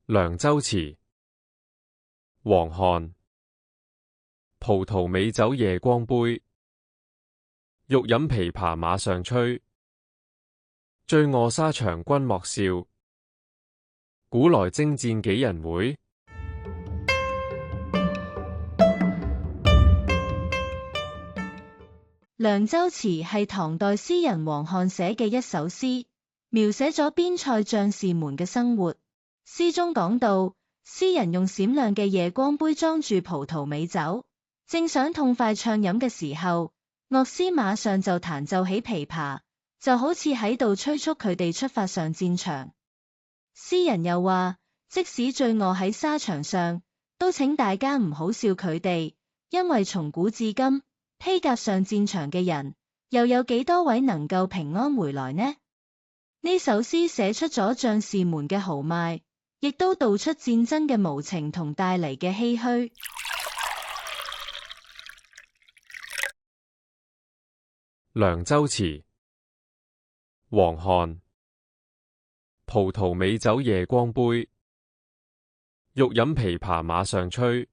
涼州詞，王翰。葡萄美酒夜光杯，欲飲琵琶馬上催。醉臥沙場君莫笑，古來征戰幾人會？涼州詞係唐代詩人王翰寫嘅一首詩，描寫咗邊塞將士們嘅生活。詩中講到，詩人用閃亮嘅夜光杯裝住葡萄美酒，正想痛快暢飲嘅時候，樂師馬上就彈奏起琵琶，就好似喺度催促佢哋出發上戰場。詩人又話，即使醉臥喺沙場上，都請大家唔好笑佢哋，因為從古至今，披甲上戰場嘅人，又有幾多位能夠平安回來呢？呢首詩寫出咗將士們嘅豪邁，亦都道出戰爭嘅無情同帶嚟嘅唏噓。涼州詞，王翰。葡萄美酒夜光杯，欲飲琵琶馬上催。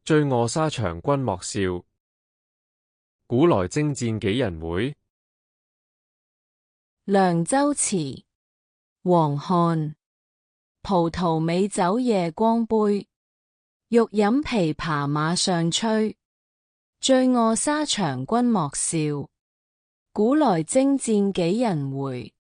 醉臥沙場君莫笑，古來征戰幾人會？涼州詞，王翰。葡萄美酒夜光杯，欲飲琵琶馬上催。醉臥沙場君莫笑，古來征戰幾人會？